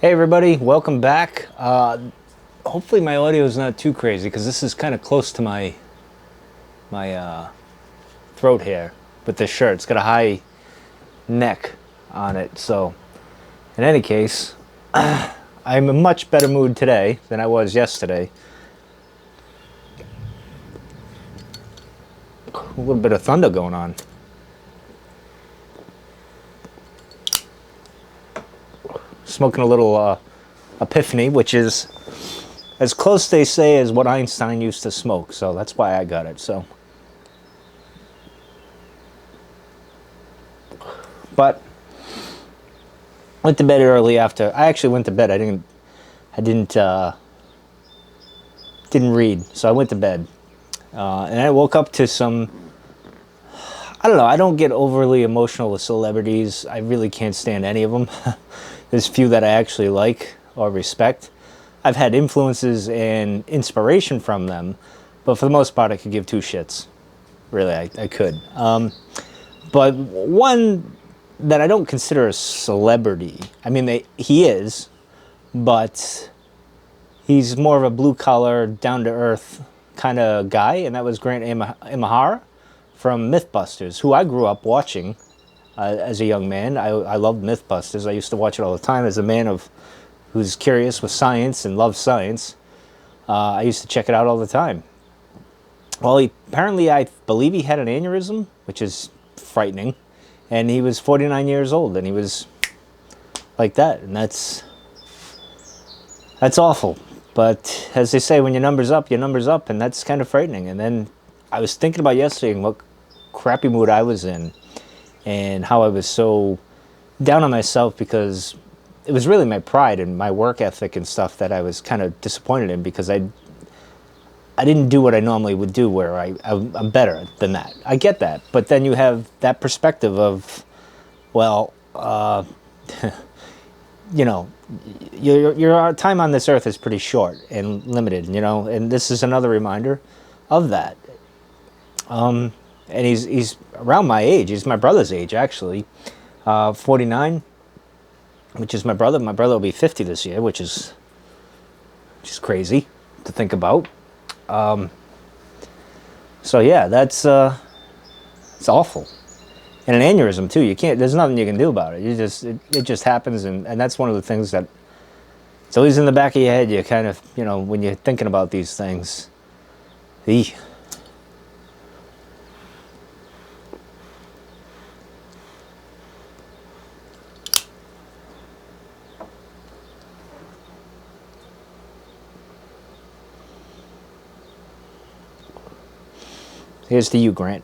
Hey everybody, welcome back. Hopefully my audio is not too crazy because this is kind of close to my throat hair with this shirt. It's got a high neck on it. So in any case, I'm in a much better mood today than I was yesterday. A little bit of thunder going on. Smoking a little Epiphany, which is as close, they say, as what Einstein used to smoke. So that's why I got it. But went to bed early after. I actually went to bed. I didn't read, so I went to bed, and I woke up to some. I don't know. I don't get overly emotional with celebrities. I really can't stand any of them. There's few that I actually like or respect. I've had influences and inspiration from them, but for the most part, I could give two shits. Really, I could. But one that I don't consider a celebrity. I mean, he is, but he's more of a blue collar, down to earth kind of guy, and that was Grant Imahara from Mythbusters, who I grew up watching as a young man. I loved Mythbusters. I used to watch it all the time as a man who's curious with science and loves science. I used to check it out all the time. Well, apparently, I believe he had an aneurysm, which is frightening, and he was 49 years old, and he was like that, and that's awful. But as they say, when your number's up, and that's kind of frightening. And then I was thinking about yesterday and what crappy mood I was in, and how I was so down on myself because it was really my pride and my work ethic and stuff that I was kind of disappointed in, because I didn't do what I normally would do, where I'm better than that. I get that. But then you have that perspective of, well, your time on this earth is pretty short and limited, and this is another reminder of that. And he's around my age. He's my brother's age, actually. 49, which is my brother. My brother will be 50 this year, which is just crazy to think about. So yeah, that's it's awful. And an aneurysm too. There's nothing you can do about it. It just happens, and that's one of the things that it's always in the back of your head. You kind of, when you're thinking about these things. Eeh. Here's to you, Grant.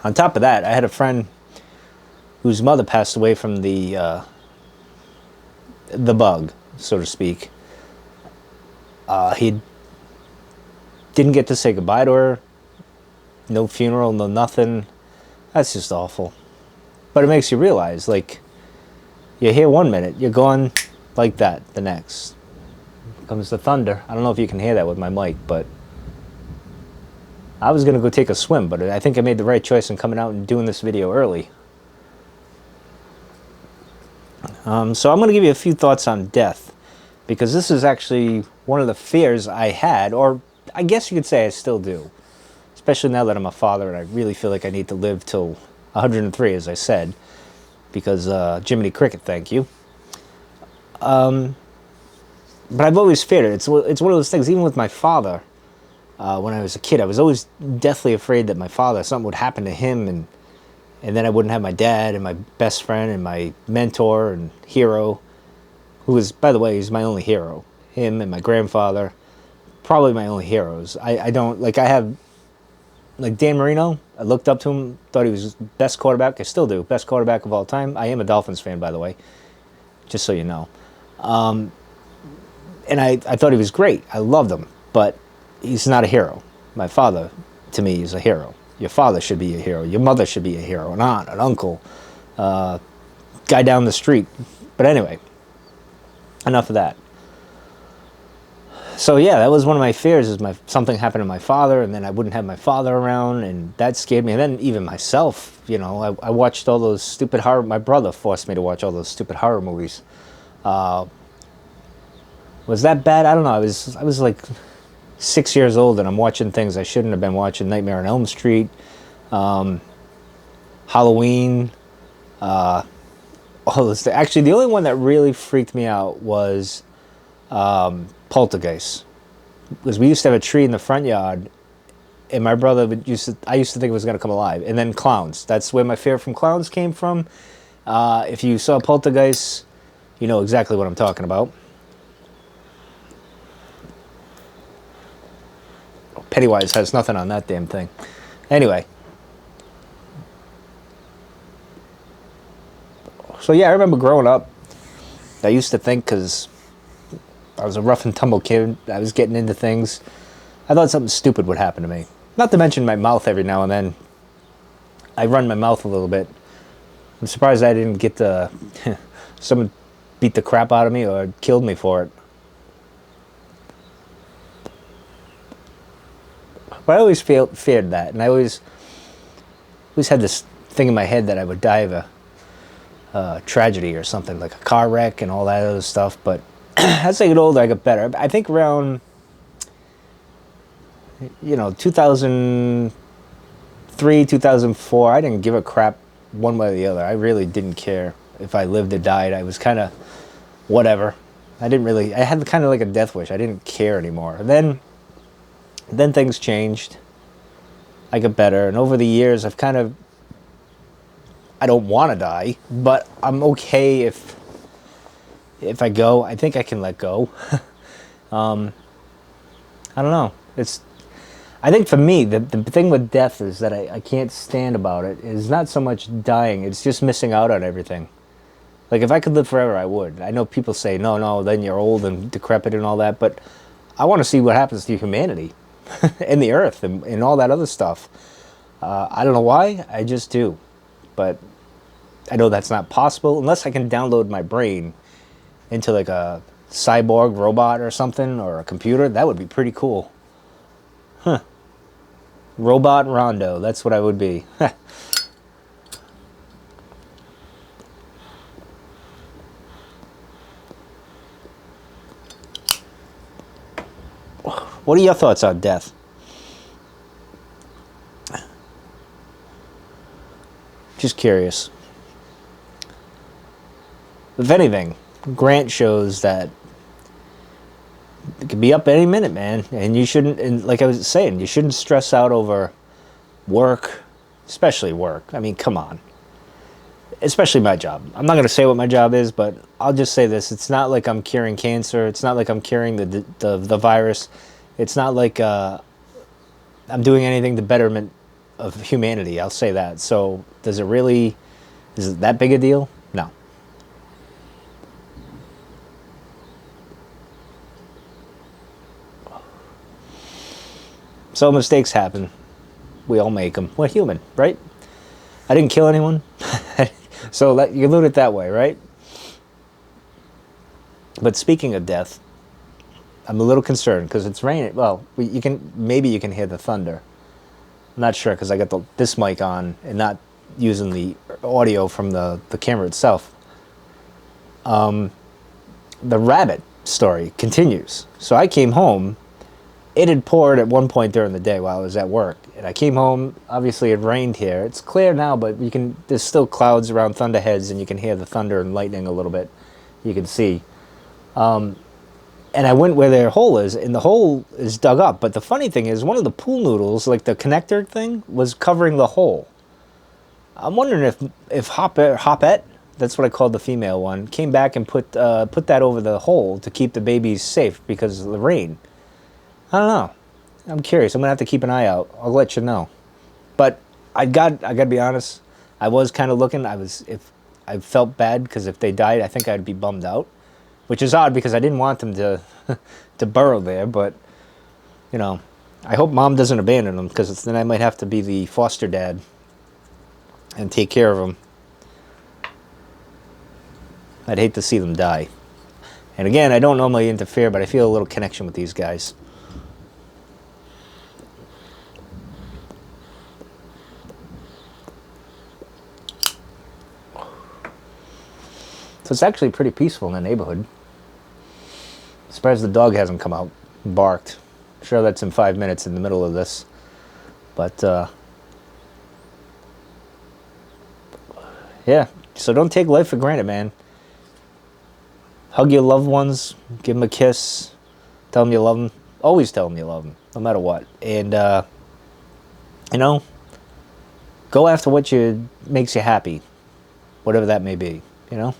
On top of that, I had a friend whose mother passed away from the bug, so to speak. He didn't get to say goodbye to her. No funeral, no nothing. That's just awful. But it makes you realize, like, you're here one minute, you're gone like that the next. Comes the thunder. I don't know if you can hear that with my mic, but I was going to go take a swim, but I think I made the right choice in coming out and doing this video early. So I'm going to give you a few thoughts on death, because this is actually one of the fears I had, or I guess you could say I still do, especially now that I'm a father and I really feel like I need to live till 103, as I said, because Jiminy Cricket, thank you. But I've always feared it. It's one of those things, even with my father. When I was a kid, I was always deathly afraid that something would happen to him, and then I wouldn't have my dad and my best friend and my mentor and hero, who is, by the way, he's my only hero. Him and my grandfather, probably my only heroes. I have, like Dan Marino, I looked up to him, thought he was the best quarterback. I still do, best quarterback of all time. I am a Dolphins fan, by the way, just so you know. And I thought he was great. I loved him, but he's not a hero. My father, to me, is a hero. Your father should be a hero. Your mother should be a hero. An aunt, an uncle, guy down the street. But anyway, enough of that. So yeah, that was one of my fears, is something happened to my father, and then I wouldn't have my father around, and that scared me. And then even myself, you know, I watched all those stupid horror. My brother forced me to watch all those stupid horror movies. Was that bad? I don't know. I was like 6 years old, and I'm watching things I shouldn't have been watching. Nightmare on Elm Street, Halloween. All this. Actually, the only one that really freaked me out was Poltergeist, because we used to have a tree in the front yard, and my brother I used to think it was going to come alive. And then clowns. That's where my fear from clowns came from. If you saw Poltergeist, you know exactly what I'm talking about. Pennywise has nothing on that damn thing. Anyway. So yeah, I remember growing up, I used to think, because I was a rough and tumble kid, I was getting into things, I thought something stupid would happen to me. Not to mention my mouth every now and then. I run my mouth a little bit. I'm surprised I didn't get someone beat the crap out of me or killed me for it. But I always feared that, and I always had this thing in my head that I would die of a tragedy or something, like a car wreck and all that other stuff. But as I get older, I get better. I think around, 2003, 2004, I didn't give a crap one way or the other. I really didn't care if I lived or died. I was kind of whatever. I had kind of like a death wish. I didn't care anymore. And then things changed. I got better, and over the years, I don't want to die, but I'm okay if I go. I think I can let go. I don't know. I think for me, the thing with death is that I can't stand about it. It's not so much dying, it's just missing out on everything. Like, if I could live forever, I would. I know people say, no, then you're old and decrepit and all that, but I want to see what happens to humanity and the earth and all that other stuff. I don't know why, I just do. But I know that's not possible unless I can download my brain into like a cyborg robot or something, or a computer. That would be pretty cool. Huh. Robot Rondo, that's what I would be. What are your thoughts on death? Just curious. If anything, Grant shows that it could be up any minute, man. And you shouldn't, and like I was saying, you shouldn't stress out over work, especially work. I mean, come on. Especially my job. I'm not going to say what my job is, but I'll just say this. It's not like I'm curing cancer. It's not like I'm curing the virus. It's not like I'm doing anything to betterment of humanity. I'll say that. So is it that big a deal? No. So mistakes happen. We all make them. We're human, right? I didn't kill anyone. So you look at it that way, right? But speaking of death, I'm a little concerned because it's raining. Well, maybe you can hear the thunder. I'm not sure because I got this mic on and not using the audio from the camera itself. The rabbit story continues. So I came home. It had poured at one point during the day while I was at work. And I came home, obviously it rained here. It's clear now, but there's still clouds around thunderheads, and you can hear the thunder and lightning a little bit. You can see. And I went where their hole is, and the hole is dug up. But the funny thing is, one of the pool noodles, like the connector thing, was covering the hole. I'm wondering if Hopette, that's what I called the female one, came back and put that over the hole to keep the babies safe because of the rain. I don't know. I'm curious. I'm gonna have to keep an eye out. I'll let you know. But I gotta be honest. I was kind of looking. I felt bad because if they died, I think I'd be bummed out, which is odd because I didn't want them to to burrow there. But I hope Mom doesn't abandon them, because then I might have to be the foster dad and take care of them. I'd hate to see them die. And again, I don't normally interfere, but I feel a little connection with these guys. So it's actually pretty peaceful in the neighborhood. Surprised the dog hasn't come out and barked. Sure, that's in 5 minutes in the middle of this. But, yeah. So don't take life for granted, man. Hug your loved ones. Give them a kiss. Tell them you love them. Always tell them you love them, no matter what. And, you know, go after what makes you happy. Whatever that may be, you know?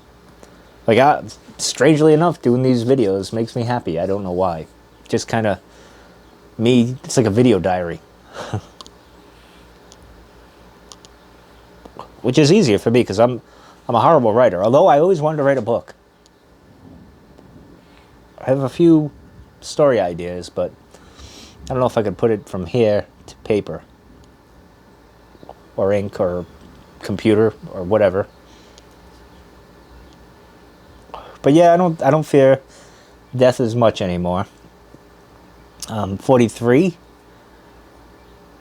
Like, strangely enough, doing these videos makes me happy. I don't know why. Just kind of me. It's like a video diary. Which is easier for me because I'm a horrible writer. Although I always wanted to write a book. I have a few story ideas, but I don't know if I could put it from here to paper. Or ink or computer or whatever. But yeah, I don't fear death as much anymore. I'm 43,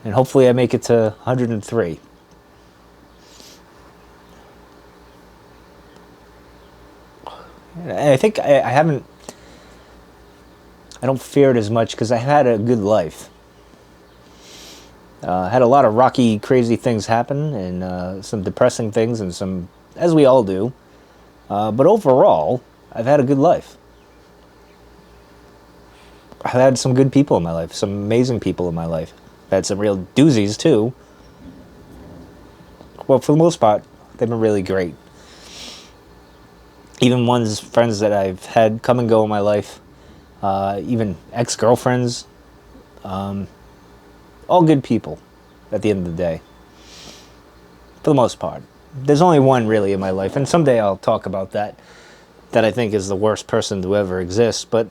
and hopefully I make it to 103. And I think I haven't. I don't fear it as much because I had a good life. Had a lot of rocky, crazy things happen, and some depressing things, and some, as we all do. But overall, I've had a good life. I've had some good people in my life, some amazing people in my life. I've had some real doozies, too. Well, for the most part, they've been really great. Even friends that I've had come and go in my life, even ex-girlfriends, all good people at the end of the day. For the most part. There's only one really in my life, and someday I'll talk about that I think is the worst person to ever exist, but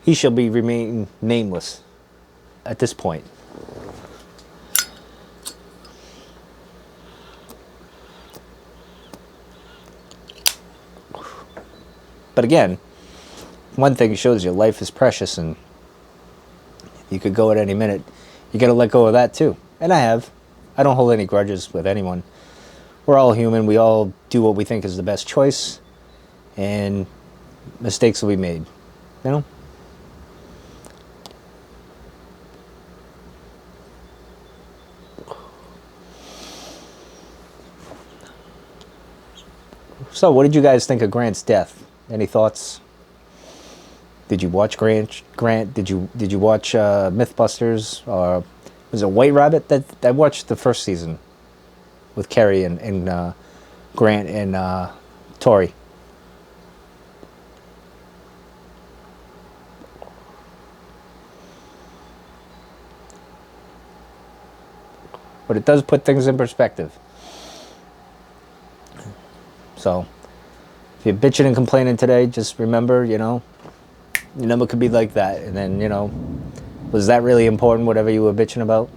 he shall remain nameless at this point. But again, one thing shows you life is precious, and you could go at any minute. You gotta let go of that too. And I have. I don't hold any grudges with anyone. We're all human. We all do what we think is the best choice, and mistakes will be made. You know? So, what did you guys think of Grant's death? Any thoughts? Did you watch Grant? Did you watch Mythbusters? Or was it White Rabbit? That I watched the first season with Carrie and Grant and Tori. But it does put things in perspective. So, if you're bitching and complaining today, just remember, you know, your number could be like that. And then, you know, was that really important, whatever you were bitching about?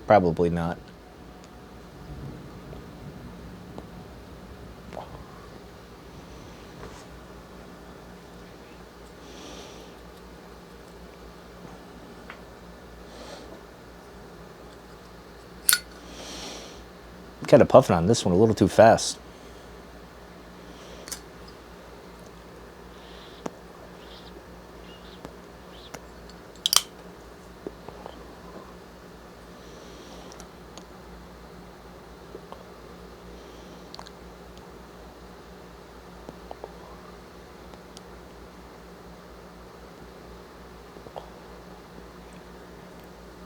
Probably not. Kind of puffing on this one a little too fast.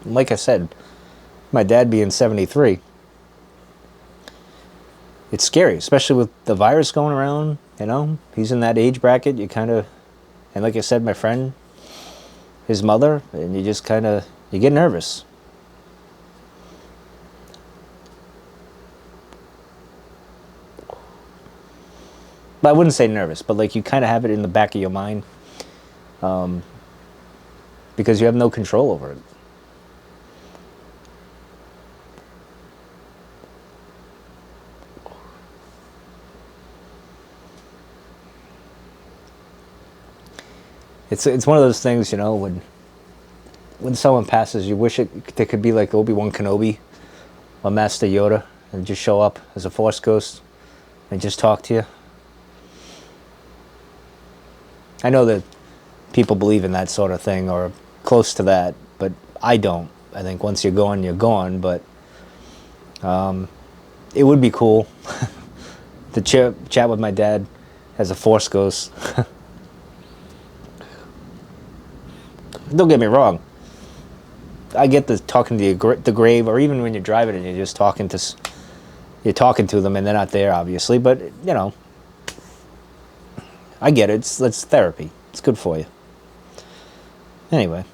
Like I said, my dad being 73, it's scary, especially with the virus going around, you know? He's in that age bracket, you kind of, and like I said, my friend, his mother, and you just kind of, you get nervous. But I wouldn't say nervous, but like you kind of have it in the back of your mind, because you have no control over it. It's one of those things, when someone passes, you wish they could be like Obi-Wan Kenobi or Master Yoda and just show up as a Force ghost and just talk to you. I know that people believe in that sort of thing or close to that, but I don't. I think once you're gone, you're gone. But it would be cool to chat with my dad as a Force ghost. Don't get me wrong. I get the talking to the grave, or even when you're driving and you're just talking to them and they're not there, obviously. But I get it. It's therapy. It's good for you. Anyway.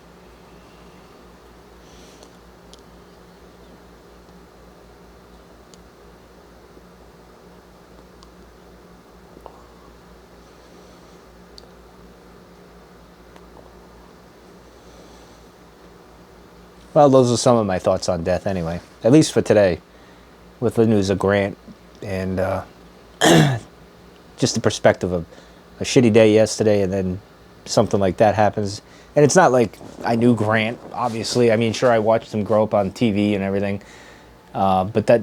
Well, those are some of my thoughts on death anyway, at least for today, with the news of Grant and just the perspective of a shitty day yesterday and then something like that happens. And it's not like I knew Grant, obviously. I mean, sure, I watched him grow up on TV and everything, but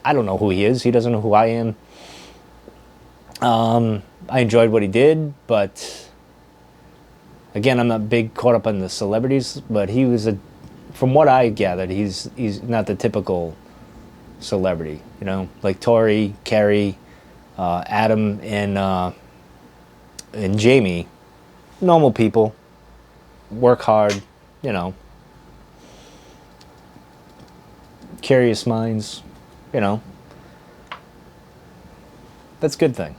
I don't know who he is. He doesn't know who I am. I enjoyed what he did, but again, I'm not big caught up on the celebrities, but he was from what I gathered, he's not the typical celebrity, like Tori, Carrie, Adam, and Jamie, normal people, work hard, curious minds, that's a good thing.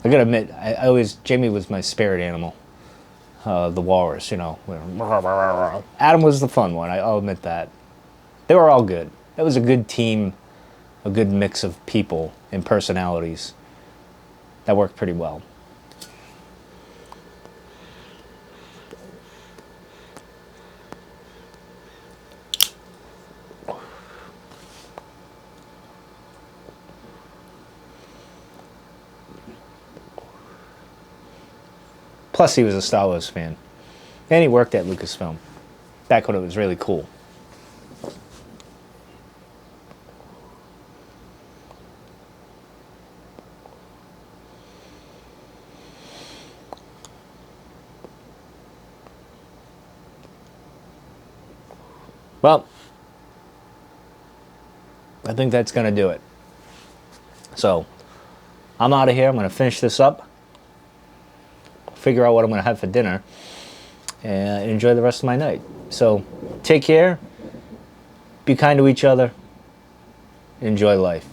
I gotta admit, Jamie was my spirit animal. The walrus, Adam was the fun one, I'll admit that. They were all good. It was a good team, a good mix of people and personalities. That worked pretty well. Plus, he was a Star Wars fan. And he worked at Lucasfilm, back when it was really cool. Well, I think that's going to do it. So, I'm out of here. I'm going to finish this up, figure out what I'm going to have for dinner, and enjoy the rest of my night. So, take care, be kind to each other, enjoy life.